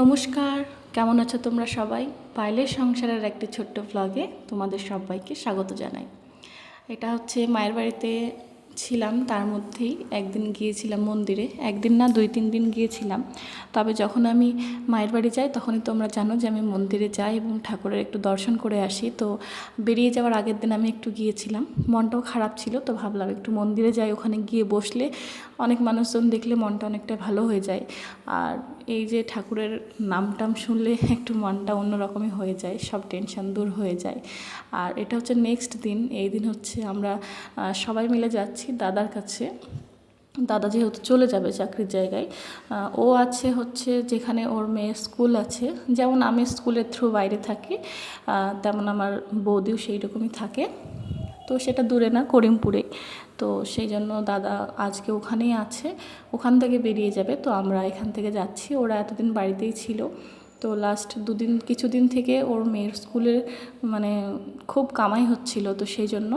নমস্কার, কেমন আছো তোমরা সবাই? পাইলের সংসারের একটি ছোট্ট ব্লগে তোমাদের সবাইকে স্বাগত জানাই। এটা হচ্ছে মায়ের বাড়িতে ছিলাম, তার মধ্যেই একদিন গিয়েছিলাম মন্দিরে। একদিন না 2-3 দিন গিয়েছিলাম। তবে যখন আমি মায়ের বাড়ি যাই তখনই তোমরা জানো যে আমি মন্দিরে যাই এবং ঠাকুরের একটু দর্শন করে আসি। তো বেরিয়ে যাওয়ার আগের দিন আমি একটু গিয়েছিলাম, মনটাও খারাপ ছিল, তো ভাবলাম একটু মন্দিরে যাই, ওখানে গিয়ে বসলে অনেক মানুষজন দেখলে মনটা অনেকটা ভালো হয়ে যায়। আর এই যে ঠাকুরের নামটাম শুনলে একটু মনটা অন্যরকমই হয়ে যায়, সব টেনশন দূর হয়ে যায়। আর এটা হচ্ছে নেক্সট দিন। এই দিন হচ্ছে আমরা সবাই মিলে যাচ্ছি দাদার কাছে। দাদা যেহেতু চলে যাবে চাকরির জায়গায়, ও আছে হচ্ছে যেখানে ওর মেয়ের স্কুল আছে। যেমন আমি স্কুলের থ্রু বাইরে থাকি, তেমন আমার বৌদিও সেই রকমই থাকে। তো সেটা দূরে না, করিমপুরেই। তো সেই জন্য দাদা আজকে ওখানেই আছে, ওখান থেকে বেরিয়ে যাবে। তো আমরা এখান থেকে যাচ্ছি, ওরা এতদিন বাড়িতেই ছিল। তো লাস্ট কিছুদিন থেকে ওর মেয়ের স্কুলের মানে খুব কামাই হচ্ছিল, তো সেই জন্য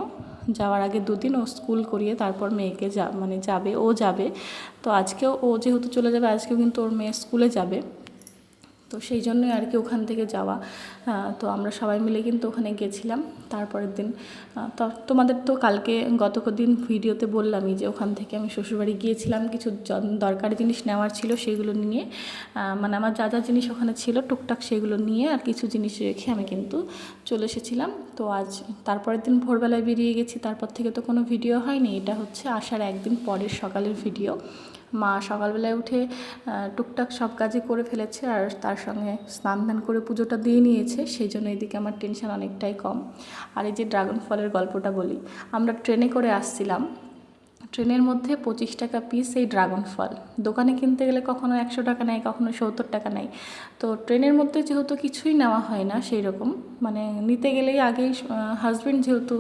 যাওয়ার আগে 2 দিন ও স্কুল করিয়ে তারপর মেয়েকে যাবে, ও যাবে। তো আজকেও ও যেহেতু চলে যাবে, আজকেও কিন্তু ওর মেয়ে স্কুলে যাবে। তো সেই জন্যই আর কি ওখান থেকে যাওয়া। তো আমরা সবাই মিলে কিন্তু ওখানে গেছিলাম তারপরের দিন। তো তোমাদের তো কালকে গতদিন ভিডিওতে বললামই যে ওখান থেকে আমি শ্বশুরবাড়ি গিয়েছিলাম, কিছু দরকারি জিনিস নেওয়ার ছিল সেগুলো নিয়ে, মানে আমার যা যা জিনিস ওখানে ছিল টুকটাক সেগুলো নিয়ে আর কিছু জিনিস রেখে আমি কিন্তু চলে এসেছিলাম। তো আজ তারপরের দিন ভোরবেলায় বেরিয়ে গেছি, তারপর থেকে তো কোনো ভিডিও হয়নি। এটা হচ্ছে আসার একদিন পরের সকালের ভিডিও। মা সকালবেলায় উঠে টুকটাক সব কাজই করে ফেলেছে, আর তার সঙ্গে স্নান ধান করে পুজোটা দিয়ে নিয়েছে, সেই জন্য এদিকে আমার টেনশন অনেকটাই কম। আর এই যে ড্রাগন ফলের গল্পটা বলি, আমরা ট্রেনে করে আসছিলাম। ট্রেনের মধ্যে 25 টাকা পিস এই ড্রাগন ফল। দোকানে কিনতে গেলে কখনো 100 টাকা নেয়, কখনো 70 টাকা নেয়। তো ট্রেনের মধ্যে যেহেতু কিছুই নেওয়া হয় না সেই রকম, মানে নিতে গেলেই আগেই হাজব্যান্ড যেহেতু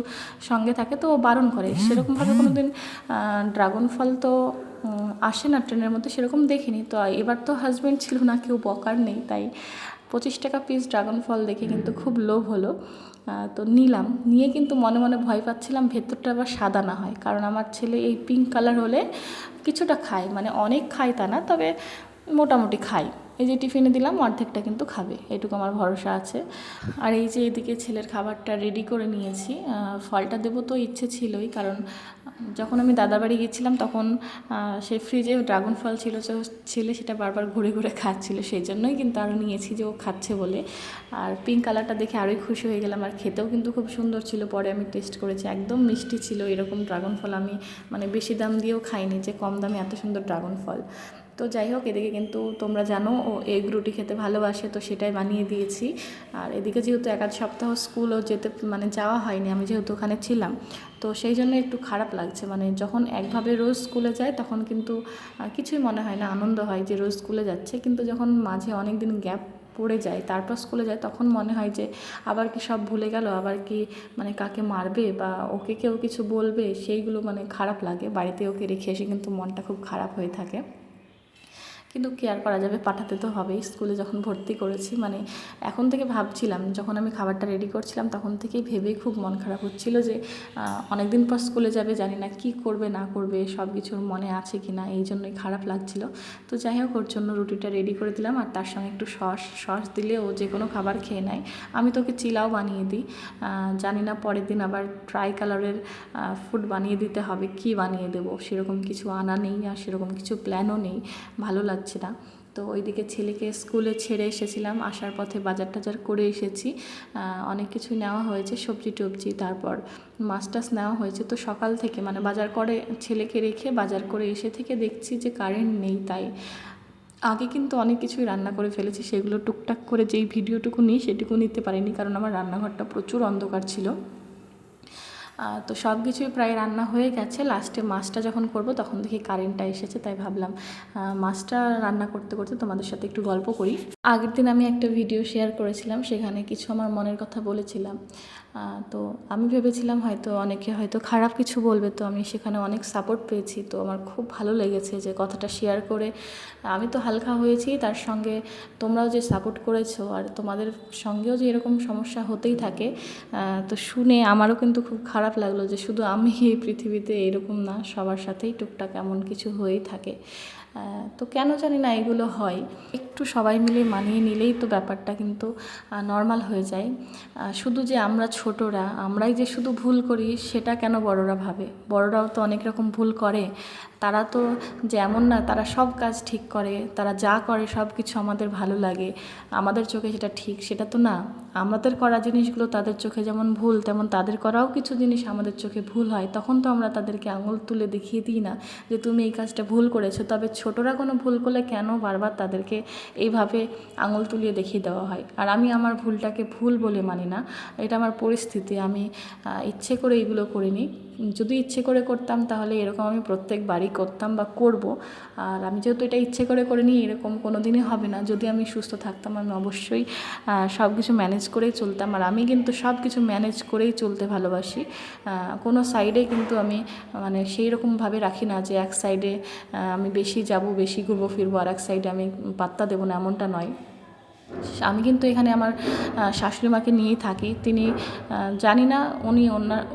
সঙ্গে থাকে তো ও বারণ করে। সেরকমভাবে কোনো দিন ড্রাগন ফল তো আসে না ট্রেনের মধ্যে, সেরকম দেখিনি। তো এবার তো হাজব্যান্ড ছিল না, কেউ বকার নেই, তাই 25 টাকা পিস ড্রাগন ফল দেখে কিন্তু খুব লোভ হলো। তো নিলাম, নিয়ে কিন্তু মনে মনে ভয় পাচ্ছিলাম ভেতরটা আবার সাদা না হয়, কারণ আমার ছেলে এই পিঙ্ক কালার হলে কিছুটা খায়, মানে অনেক খায় তা না, তবে মোটামুটি খায়। এই যে টিফিনে দিলাম অর্ধেকটা কিন্তু খাবে, এটুকু আমার ভরসা আছে। আর এই যে এদিকে ছেলের খাবারটা রেডি করে নিয়েছি। ফলটা দেবো তো ইচ্ছে ছিলই, কারণ যখন আমি দাদার বাড়ি গিয়েছিলাম তখন সে ফ্রিজে ড্রাগন ফল ছিল, ছেলে সেটা বারবার ঘুরে ঘুরে খাচ্ছিল, সেই জন্যই কিন্তু আরও নিয়েছি যে ও খাচ্ছে বলে। আর পিঙ্ক কালারটা দেখে আরোই খুশি হয়ে গেলাম, আর খেতেও কিন্তু খুব সুন্দর ছিল। পরে আমি টেস্ট করেছি, একদম মিষ্টি ছিল। এরকম ড্রাগন ফল আমি মানে বেশি দাম দিয়েও খাইনি যে কম দামে এত সুন্দর ড্রাগন ফল। তো যাই হোক, এদিকে কিন্তু তোমরা জানো ও এগ রুটি খেতে ভালোবাসে, তো সেটাই বানিয়ে দিয়েছি। আর এদিকে যেহেতু 1 সপ্তাহ স্কুলও মানে যাওয়া হয়নি, আমি যেহেতু ওখানে ছিলাম, তো সেই জন্য একটু খারাপ লাগছে। মানে যখন একভাবে রোজ স্কুলে যায় তখন কিন্তু কিছুই মনে হয় না, আনন্দ হয় যে রোজ স্কুলে যাচ্ছে। কিন্তু যখন মাঝে অনেক দিন গ্যাপ পড়ে যায় তারপর স্কুলে যায়, তখন মনে হয় যে আবার কি সব ভুলে গেল, আবার কি মানে কাকে মারবে বা ওকে কেউ কিছু বলবে, সেইগুলো মানে খারাপ লাগে। বাড়িতে ওকে রেখে এসে কিন্তু মনটা খুব খারাপ হয়ে থাকে, কিন্তু কি আর করা যাবে, পাঠাতে তো হবেই। স্কুলে যখন ভর্তি করেছি, মানে এখন থেকে ভাবছিলাম, যখন আমি খাবারটা রেডি করছিলাম তখন থেকেই ভেবেই খুব মন খারাপ হচ্ছিল যে অনেক দিন পর স্কুলে যাবে, জানি না কি করবে না করবে, সব কিছুর মনে আছে কি না, এই জন্যই খারাপ লাগছিল। তো যাই হোক, ওর জন্য রুটিটা রেডি করে দিলাম, আর তার সঙ্গে একটু সস দিলে ও যে কোনো খাবার খেয়ে নেয়। আমি তোকে চিলাও বানিয়ে দিই, জানি না পরের দিন আবার ট্রাই কালারের ফুড বানিয়ে দিতে হবে, কি বানিয়ে দেবো সেরকম কিছু আনা নেই, আর সেরকম কিছু প্ল্যানও নেই, ভালো লাগছে না। তো ওইদিকে ছেলেকে স্কুলে ছেড়ে এসেছিলাম, আসার পথে বাজার টাজার করে এসেছি। অনেক কিছু নেওয়া হয়েছে, সবজি টবজি, তারপর মাছ টাছ নেওয়া হয়েছে। তো সকাল থেকে মানে বাজার করে ছেলেকে রেখে বাজার করে এসে থেকে দেখছি যে কারেন্ট নেই, তাই আগে কিন্তু অনেক কিছুই রান্না করে ফেলেছি, সেগুলো টুকটাক করে যেই ভিডিওটুকু নিই সেটুকু নিতে পারিনি, কারণ আমার রান্নাঘরটা প্রচুর অন্ধকার ছিল। তো সব কিছুই প্রায় রান্না হয়ে গেছে। লাস্টে মাছটা যখন করব তখন দেখি কারেন্টটা এসেছে, তাই ভাবলাম মাছটা রান্না করতে করতে তোমাদের সাথে একটু গল্প করি। আগের দিন আমি একটা ভিডিও শেয়ার করেছিলাম, সেখানে কিছু আমার মনের কথা বলেছিলাম। তো আমি ভেবেছিলাম হয়তো অনেকে হয়তো খারাপ কিছু বলবে, তো আমি সেখানে অনেক সাপোর্ট পেয়েছি। তো আমার খুব ভালো লেগেছে যে কথাটা শেয়ার করে। আমি তো হালকা হয়েছি, তার সঙ্গে তোমরাও যে সাপোর্ট করেছো, আর তোমাদের সঙ্গেও যে এরকম সমস্যা হতেই থাকে, তো শুনে আমারও কিন্তু খুব খারাপ লাগলো যে শুধু আমি এই পৃথিবীতে এরকম না, সবার সাথেই টুকটাক এমন কিছু হয়েই থাকে। তো কেন জানি না এগুলো হয়, একটু সবাই মিলে মানিয়ে নিলেই তো ব্যাপারটা কিন্তু নর্মাল হয়ে যায়। শুধু যে আমরা ছোটরা আমরাই যে শুধু ভুল করি সেটা কেন বড়রা ভাবে, বড়রাও তো অনেক রকম ভুল করে। তারা তো যেমন না, তারা সব কাজ ঠিক করে, তারা যা করে সব কিছু আমাদের ভালো লাগে, আমাদের চোখে সেটা ঠিক সেটা তো না। আমাদের করা জিনিসগুলো তাদের চোখে যেমন ভুল, তেমন তাদের করাও কিছু জিনিস আমাদের চোখে ভুল হয়। তখন তো আমরা তাদেরকে আঙুল তুলে দেখিয়ে দিই না যে তুমি এই কাজটা ভুল করেছো। তবে ছোটরা কোনো ভুল করলে কেন বারবার তাদেরকে এইভাবে আঙুল তুলিয়ে দেখিয়ে দেওয়া হয়। আর আমি আমার ভুলটাকে ভুল বলে মানি না, এটা আমার পরিস্থিতি। আমি ইচ্ছে করে এগুলো করিনি। যদি ইচ্ছে করে করতাম তাহলে এরকম আমি প্রত্যেকবারই করতাম বা করব। আর আমি যেহেতু এটা ইচ্ছে করে করিনি, এরকম কোনো দিনই হবে না। যদি আমি সুস্থ থাকতাম আমি অবশ্যই সব কিছু ম্যানেজ করেই চলতাম। আর আমি কিন্তু সব কিছু ম্যানেজ করেই চলতে ভালোবাসি। কোনো সাইডে কিন্তু আমি মানে সেই রকমভাবে রাখি না যে এক সাইডে আমি বেশি যাব, বেশি ঘুরবো ফিরবো, আর এক সাইডে আমি পাত্তা দেবো না, এমনটা নয়। আমি কিন্তু এখানে আমার শাশুড়ি মাকে নিয়েই থাকি। তিনি জানি না উনি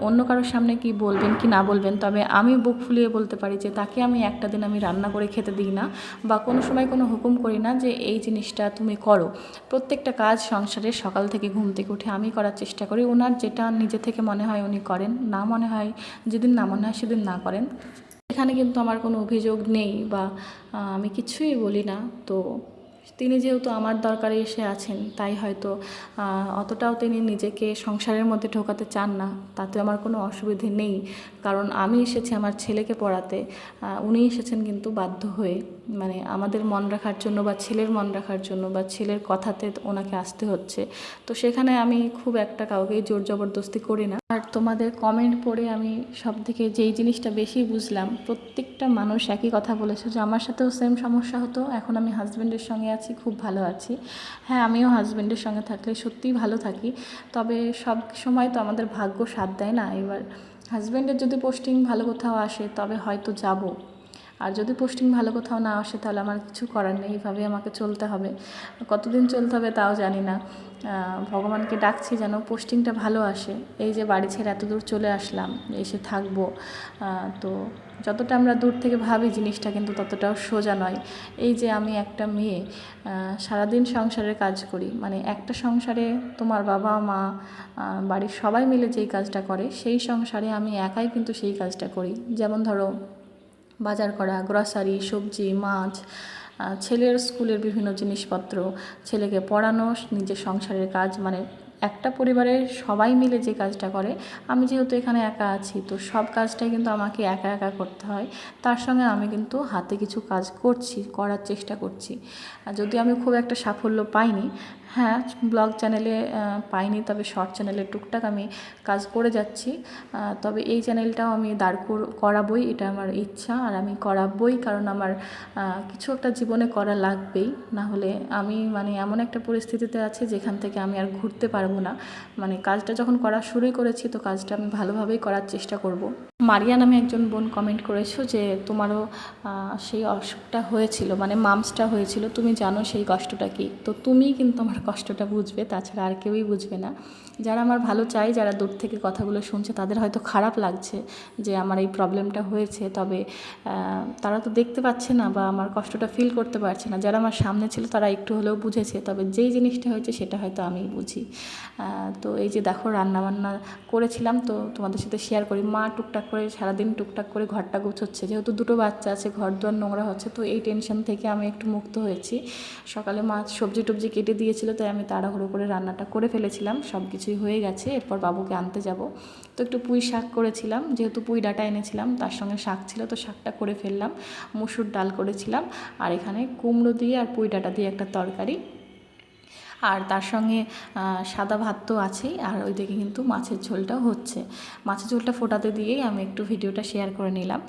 অন্য কারোর সামনে কি বলবেন কি না বলবেন, তবে আমি বুক ফুলিয়ে বলতে পারি যে তাকে আমি একটা দিন আমি রান্না করে খেতে দিই না, বা কোনো সময় কোনো হুকুম করি না যে এই জিনিসটা তুমি করো। প্রত্যেকটা কাজ সংসারে সকাল থেকে ঘুম থেকে উঠে আমি করার চেষ্টা করি। ওনার যেটা নিজে থেকে মনে হয় উনি করেন, না মনে হয় যেদিন না মনে হয় সেদিন না করেন। এখানে কিন্তু আমার কোনো অভিযোগ নেই বা আমি কিছুই বলি না। তো তিনি যেহেতু আমার দরকারে এসে আছেন, তাই হয়তো অতটাও তিনি নিজেকে সংসারের মধ্যে ঢোকাতে চান না। তাতে আমার কোনো অসুবিধে নেই, কারণ আমি এসেছি আমার ছেলেকে পড়াতে, উনি এসেছেন কিন্তু বাধ্য হয়ে, মানে আমাদের মন রাখার জন্য বা ছেলের মন রাখার জন্য বা ছেলের কথাতে ওনাকে আসতে হচ্ছে। তো সেখানে আমি খুব একটা কাউকে জোর জবরদস্তি করি না। আর তোমাদের কমেন্ট পড়ে আমি সব থেকে যেই জিনিসটা বেশি বুঝলাম, প্রত্যেকটা মানুষ একই কথা বলেছে যে আমার সাথেও সেম সমস্যা হতো, এখন আমি হাজব্যান্ডের সঙ্গে আছি, খুব ভালো আছি। হ্যাঁ, আমিও হাজব্যান্ডের সঙ্গে থাকলে সত্যিই ভালো থাকি, তবে সব সময় তো আমাদের ভাগ্য সাথ দেয় না। এবার হাজব্যান্ডের যদি পোস্টিং ভালো কোথাও আসে তবে হয়তো যাব, আর যদি পোস্টিং ভালো কোথাও না আসে তাহলে আমার কিছু করার নেই, এইভাবে আমাকে চলতে হবে। কতদিন চলতে হবে তাও জানি না। ভগবানকে ডাকছি যেন পোস্টিংটা ভালো আসে। এই যে বাড়ি ছেড়ে এত দূর চলে আসলাম, এসে থাকবো, তো যতটা আমরা দূর থেকে ভাবি জিনিসটা কিন্তু ততটাও সোজা নয়। এই যে আমি একটা মেয়ে, সারাদিন সংসারের কাজ করি, মানে একটা সংসারে তোমার বাবা মা বাড়ির সবাই মিলে যেই কাজটা করে, সেই সংসারে আমি একাই কিন্তু সেই কাজটা করি। যেমন ধরো বাজার করা, গ্রসারি, সবজি, মাছ, ছেলের স্কুলের বিভিন্ন জিনিসপত্র, ছেলেকে পড়ানো, নিজের সংসারের কাজ, মানে একটা পরিবারের সবাই মিলে যে কাজটা করে, আমি যেহেতু এখানে একা আছি তো সব কাজটাই কিন্তু আমাকে একা একা করতে হয়। তার সঙ্গে আমি কিন্তু হাতে কিছু কাজ করছি, করার চেষ্টা করছি। যদি আমি খুব একটা সাফল্য পাইনি, হ্যাঁ ব্লগ চ্যানেলে পাইনি, তবে শর্ট চ্যানেলে টুকটাক আমি কাজ করে যাচ্ছি। তবে এই চ্যানেলটাও আমি দাঁড় করাবই, এটা আমার ইচ্ছা, আর আমি করাবই, কারণ আমার কিছু একটা জীবনে করা লাগবেই। না হলে আমি মানে এমন একটা পরিস্থিতিতে আছি যেখান থেকে আমি আর ঘুরতে পারবো না। মানে কাজটা যখন করা শুরুই করেছি তো কাজটা আমি ভালোভাবেই করার চেষ্টা করব। মারিয়া নামে একজন বোন কমেন্ট করেছো যে তোমারও সেই অসুখটা হয়েছিল, মানে মামসটা হয়েছিল, তুমি জানো সেই কষ্টটা কী। তো তুমিই কিন্তু আমার কষ্টটা বুঝবে, তাছাড়া আর কেউই বুঝবে না। যারা আমার ভালো চায়, যারা দূর থেকে কথাগুলো শুনছে, তাদের হয়তো খারাপ লাগছে যে আমার এই প্রবলেমটা হয়েছে, তবে তারা তো দেখতে পাচ্ছে না বা আমার কষ্টটা ফিল করতে পারছে না। যারা আমার সামনে ছিল তারা একটু হলেও বুঝেছে, তবে যেই জিনিসটা হয়েছে সেটা হয়তো আমিই বুঝি। তো এই যে দেখো রান্নাবান্না করেছিলাম, তো তোমাদের সাথে শেয়ার করি। মা টুকটাক করে সারাদিন টুকটাক করে ঘরটা গুছোচ্ছে, যেহেতু দুটো বাচ্চা আছে, ঘর দুয়ার নোংরা হচ্ছে, তো এই টেনশন থেকে আমি একটু মুক্ত হয়েছি। সকালে মা সবজি টবজি কেটে দিয়েছিল, তাই আমি তাড়াহুড়ো করে রান্নাটা করে ফেলেছিলাম, সব কিছুই হয়ে গেছে। এরপর বাবুকে আনতে যাব, তো একটু পুঁই শাক করেছিলাম, যেহেতু পুঁই ডাঁটা এনেছিলাম, তার সঙ্গে শাক ছিল, তো শাকটা করে ফেললাম। মুসুর ডাল করেছিলাম, আর এখানে কুমড়ো দিয়ে আর পুঁই ডাঁটা দিয়ে একটা তরকারি, আর তার সঙ্গে সাদা ভাত তো আছেই, আর ওইদিকে কিন্তু মাছের ঝোলটাও হচ্ছে। মাছের ঝোলটা ফোটাতে দিয়েই আমি একটু ভিডিওটা শেয়ার করে নিলাম।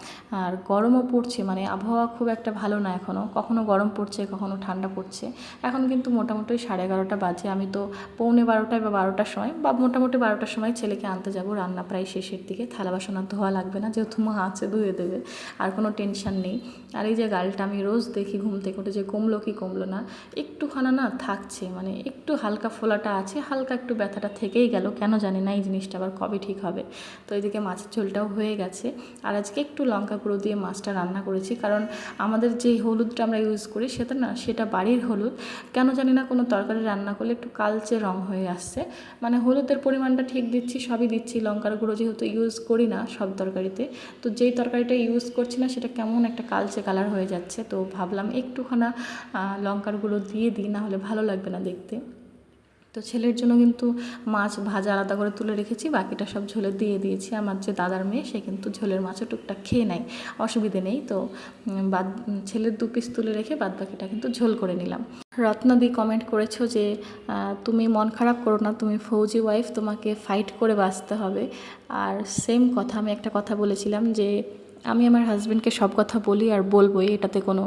আর গরমও পড়ছে, মানে আবহাওয়া খুব একটা ভালো না এখনও, কখনো গরম পড়ছে কখনো ঠান্ডা পড়ছে। এখন কিন্তু মোটামুটি 11:30 বাজে, আমি তো 11:45 বা 12টার সময়, বা মোটামুটি 12টার সময় ছেলেকে আনতে যাব। রান্না প্রায় শেষের দিকে, থালা বাসন আর ধোয়া লাগবে না, যেহেতু মা আছে ধুয়ে দেবে, আর কোনো টেনশন নেই। আর এই যে গালটা আমি রোজ দেখি ঘুম থেকে উঠে যে কমলো কি কমলো না, একটুখানা না থাকছে, মানে একটু হালকা ফোলাটা আছে, হালকা একটু ব্যথাটা থেকেই গেল, কেন জানি না এই জিনিসটা আবার কবে ঠিক হবে। তো এদিকে মাছের ঝোলটাও হয়ে গেছে। আর আজকে একটু লঙ্কা গুঁড়ো দিয়ে মাছটা রান্না করেছি, কারণ আমাদের যে হলুদটা আমরা ইউজ করি সেটা বাড়ির হলুদ। কেন জানি না কোনো তরকারি রান্না করলে একটু কালচে রং হয়ে আসছে। মানে হলুদের পরিমাণটা ঠিক দিচ্ছি, সবই দিচ্ছি, লঙ্কার গুঁড়ো যেহেতু ইউজ করি না সব তরকারিতে, তো যেই তরকারিটা ইউজ করছি না সেটা কেমন একটা কালচে কালার হয়ে যাচ্ছে। তো ভাবলাম একটুখানা লঙ্কার গুঁড়ো দিয়ে দিই, না হলে ভালো লাগবে না দেখতে। তো ছেলের জন্য কিন্তু মাছ ভাজা আলাদা করে তুলে রেখেছি, বাকিটা সব ঝোলে দিয়ে দিয়েছি। আমার যে দাদার মেয়ে সে কিন্তু ঝোলের মাছও টুকটাক খেয়ে নেয়, অসুবিধে নেই। তো ছেলের 2 পিস তুলে রেখে বাদ বাকিটা কিন্তু ঝোল করে নিলাম। রত্নাদি কমেন্ট করেছো যে তুমি মন খারাপ করো না, তুমি ফৌজি ওয়াইফ, তোমাকে ফাইট করে বাঁচতে হবে। আর সেম কথা, আমি একটা কথা বলেছিলাম যে আমি আমার হাজব্যান্ডকে সব কথা বলি আর বলবোই, এটাতে কোনো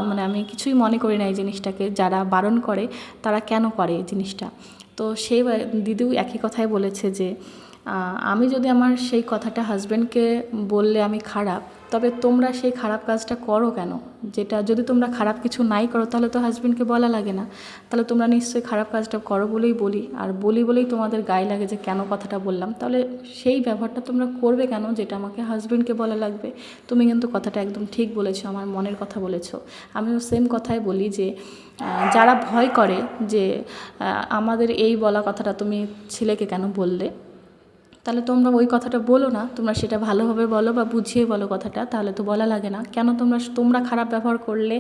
মানে আমি কিছুই মনে করি না এই জিনিসটাকে। যারা বারণ করে তারা কেন করে এই জিনিসটা। তো সেই দিদিও একই কথাই বলেছে যে আমি যদি আমার সেই কথাটা হাজব্যান্ডকে বললে আমি খারাপ, তবে তোমরা সেই খারাপ কাজটা করো কেন? যেটা যদি তোমরা খারাপ কিছু নাই করো তাহলে তো হাজব্যান্ডকে বলা লাগে না, তাহলে তোমরা নিশ্চয়ই খারাপ কাজটা করো বলেই বলি, আর বলেই তোমাদের গায়ে লাগে যে কেন কথাটা বললাম। তাহলে সেই ব্যবহারটা তোমরা করবে কেন যেটা আমাকে হাজব্যান্ডকে বলা লাগবে? তুমি কিন্তু কথাটা একদম ঠিক বলেছো, আমার মনের কথা বলেছো। আমিও সেম কথাই বলি যে যারা ভয় করে যে আমাদের এই বলা কথাটা তুমি ছেলেকে কেন বললে, তাহলে তোমরা ওই কথাটা বলো না, তোমরা সেটা ভালোভাবে বলো বা বুঝিয়ে বলো কথাটা, তাহলে তো বলা লাগে না। কেন তোমরা খারাপ ব্যবহার করলে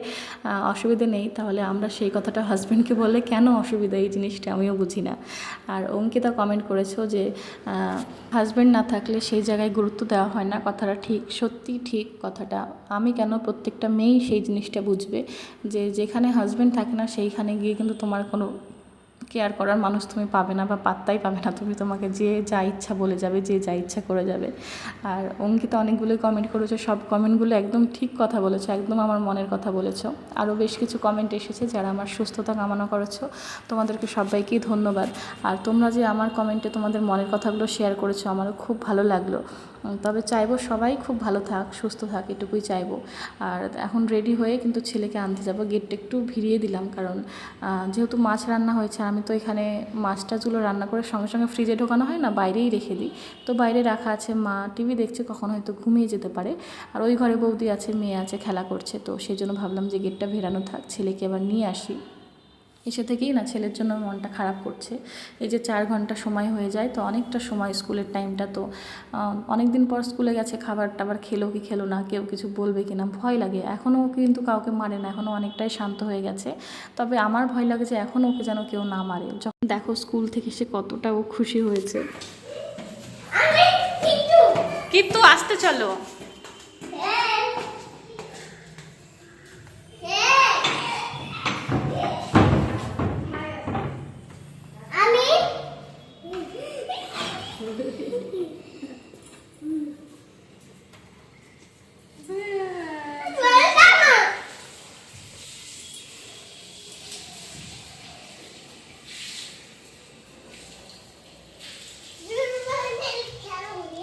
অসুবিধে নেই, তাহলে আমরা সেই কথাটা হাজব্যান্ডকে বললে কেন অসুবিধা, এই জিনিসটা আমিও বুঝি না। আর অঙ্কিতা কমেন্ট করেছো যে হাজব্যান্ড না থাকলে সেই জায়গায় গুরুত্ব দেওয়া হয় না, কথাটা ঠিক, সত্যি ঠিক কথাটা। আমি কেন, প্রত্যেকটা মেয়েই সেই জিনিসটা বুঝবে যে যেখানে হাজব্যান্ড থাকে না সেইখানে গিয়ে কিন্তু তোমার কোনো কেয়ার করার মানুষ তুমি পাবে না বা পাত্তাই পাবে না, তোমাকে যে যা ইচ্ছা বলে যাবে, যে যা ইচ্ছা করে যাবে। আর অঙ্কিতা অনেকগুলোই কমেন্ট করেছো, সব কমেন্টগুলো একদম ঠিক কথা বলেছো, একদম আমার মনের কথা বলেছো। আরও বেশ কিছু কমেন্ট এসেছে যারা আমার সুস্থতা কামনা করেছো, তোমাদেরকে সবাইকেই ধন্যবাদ। আর তোমরা যে আমার কমেন্টে তোমাদের মনের কথাগুলো শেয়ার করেছো আমারও খুব ভালো লাগলো। তবে চাইবো সবাই খুব ভালো থাক, সুস্থ থাক, এটুকুই চাইবো। আর এখন রেডি হয়ে কিন্তু ছেলেকে আনতে যাব, গেটটা একটু ভিড়িয়ে দিলাম, কারণ যেহেতু মাছ রান্না হয়েছে, আমি তো এখানে মাছটাগুলো রান্না করে সঙ্গে সঙ্গে ফ্রিজে ঢোকানো হয় না, বাইরেই রেখে দিই। তো বাইরে রাখা আছে, মা টিভি দেখছে, কখন হয়তো ঘুমিয়ে যেতে পারে, আর ওই ঘরে বৌদি আছে, মেয়ে আছে, খেলা করছে। তো সেই জন্য ভাবলাম যে গেটটা ভেরানো থাক, ছেলেকে আবার নিয়ে আসি। এসে থেকেই না ছেলের জন্য মনটা খারাপ করছে। এই যে 4 ঘন্টা সময় হয়ে যায়, তো অনেকটা সময় স্কুলের টাইমটা, তো অনেক দিন পর স্কুলে গেছে, খাবার টাবার খেলো কি খেলো না, কেউ কিছু বলবে কি না ভয় লাগে। এখনও কিন্তু কাউকে মারে না, এখনও অনেকটাই শান্ত হয়ে গেছে। তবে আমার ভয় লাগে যে এখনও ওকে যেন কেউ না মারে। যখন দেখো স্কুল থেকে সে কতটা ও খুশি হয়েছে। কিন্তু আসতে চলো।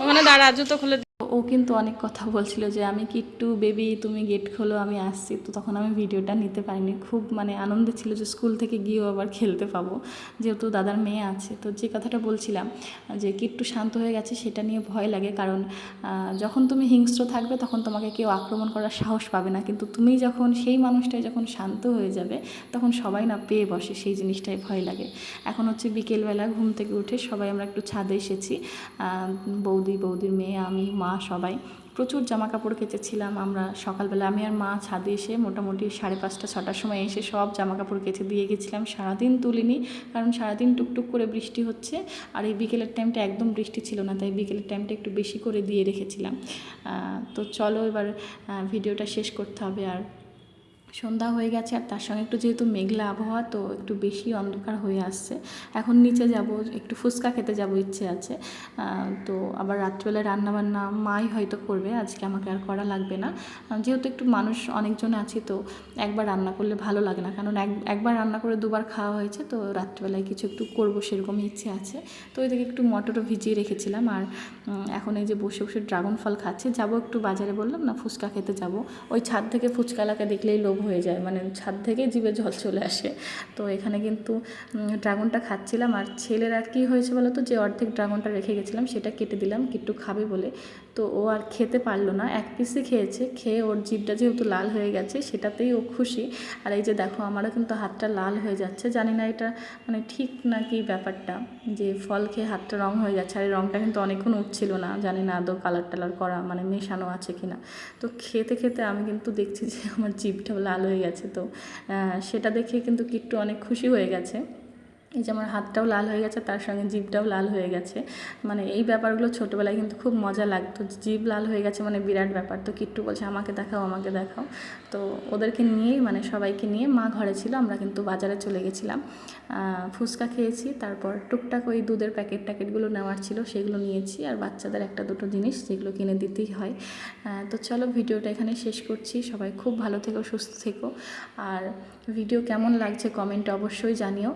ওখানে দাঁড়া, জুতো খুলে। ও কিন্তু অনেক কথা বলছিল যে আমি কিট্টু বেবি তুমি গেট খোলো আমি আসছি। তো তখন আমি ভিডিওটা নিতে পারিনি, খুব মানে আনন্দে ছিল যে স্কুল থেকে গিয়েও আবার খেলতে পাবো, যেহেতু দাদার মেয়ে আছে। তো যে কথাটা বলছিলাম যে কিট্টু শান্ত হয়ে গেছে, সেটা নিয়ে ভয় লাগে, কারণ যখন তুমি হিংস্র থাকবে তখন তোমাকে কেউ আক্রমণ করার সাহস পাবে না, কিন্তু তুমি যখন সেই মানুষটাই যখন শান্ত হয়ে যাবে তখন সবাই না পেয়ে বসে, সেই জিনিসটাই ভয় লাগে। এখন হচ্ছে বিকেলবেলা ঘুম থেকে উঠে সবাই আমরা একটু ছাদে এসেছি, বৌদির মেয়ে, আমি, মা, সবাই প্রচুর জামা কাপড় কেচেছিলাম আমরা সকালবেলা। আমি আর মা ছাদে এসে মোটামুটি 5:30 6টার সময় এসে সব জামা কাপড় কেচে দিয়ে গেছিলাম। সারাদিন তুলিনি, কারণ সারাদিন টুকটুক করে বৃষ্টি হচ্ছে, আর এই বিকেলের টাইমটা একদম বৃষ্টি ছিল না, তাই বিকেলের টাইমটা একটু বেশি করে দিয়ে রেখেছিলাম। তো চলো এবার ভিডিওটা শেষ করতে হবে। আর সন্ধ্যা হয়ে গেছে, আর তার সঙ্গে একটু যেহেতু মেঘলা আবহাওয়া, তো একটু বেশি অন্ধকার হয়ে আসছে। এখন নিচে যাব, একটু ফুচকা খেতে যাব, ইচ্ছে আছে। তো আবার রাত্রিবেলায় রান্নাবান্না মাই হয়তো করবে, আজকে আমাকে আর করা লাগবে না, যেহেতু একটু মানুষ অনেকজন আছি, তো একবার রান্না করলে ভালো লাগে না, কারণ একবার রান্না করে 2বার খাওয়া হয়েছে। তো রাত্রিবেলায় কিছু একটু করবো সেরকম ইচ্ছে আছে। তো ওইদিকে একটু মটরও ভিজিয়ে রেখেছিলাম। আর এখন এই যে বসে বসে ড্রাগন ফল খাচ্ছি। যাবো একটু বাজারে, বললাম না ফুচকা খেতে যাব, ওই ছাদ থেকে ফুচকালাকে দেখলেই লোভ হয়ে যায়, মানে ছাদ থেকে জিভে জল চলে আসে। তো এখানে কিন্তু ড্রাগনটা খাচ্ছিলাম, আর ছেলের আর কী হয়েছে বলো তো, যে অর্ধেক ড্রাগনটা রেখে গেছিলাম সেটা কেটে দিলাম কিট্টু খাবে বলে। তো ও আর খেতে পারলো না, এক পিসই খেয়েছে, খেয়ে ওর জিভটা যেহেতু লাল হয়ে গেছে সেটাতেই ও খুশি। আর এই যে দেখো আমারও কিন্তু হাতটা লাল হয়ে যাচ্ছে, জানি না এটা মানে ঠিক নাকি ব্যাপারটা, যে ফল খেয়ে হাতটা রং হয়ে যাচ্ছে। আর এই রংটা কিন্তু অনেকক্ষণ উঠছিল না, জানি না আদৌ কালার টালার করা মানে মেশানো আছে কিনা। তো খেতে খেতে আমি কিন্তু দেখছি যে আমার জিভটাও লাল হয়ে গেছে। তো সেটা দেখে কিন্তু কিট্টু অনেক খুশি হয়ে গেছে, এই যে আমার হাতটাও লাল হয়ে গেছে তার সঙ্গে জিভটাও লাল হয়ে গেছে। মানে এই ব্যাপারগুলো ছোটোবেলায় কিন্তু খুব মজা লাগতো, জিভ লাল হয়ে গেছে মানে বিরাট ব্যাপার। তো কিট্টু বলছে আমাকে দেখাও আমাকে দেখাও। তো ওদেরকে নিয়েই মানে সবাইকে নিয়ে মা ঘরে ছিল, আমরা কিন্তু বাজারে চলে গেছিলাম, ফুচকা খেয়েছি, তারপর টুকটাক ওই দুধের প্যাকেটগুলো নেওয়ার ছিল সেগুলো নিয়েছি, আর বাচ্চাদের একটা দুটো জিনিস যেগুলো কিনে দিতেই হয়। তো চলো ভিডিওটা এখানে শেষ করছি, সবাই খুব ভালো থেকো, সুস্থ থেকো, আর ভিডিও কেমন লাগছে কমেন্টে অবশ্যই জানিও।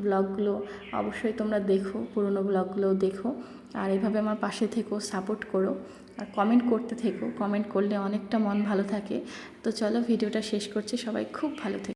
ব্লগগুলো অবশ্যই তোমরা দেখো, পুরনো ব্লগগুলোও দেখো, আর এভাবে আমার পাশে থেকো, সাপোর্ট করো, আর কমেন্ট করতে থেকো, কমেন্ট করলে অনেকটা মন ভালো থাকে। তো চলো ভিডিওটা শেষ করছি, সবাই খুব ভালো থেকো।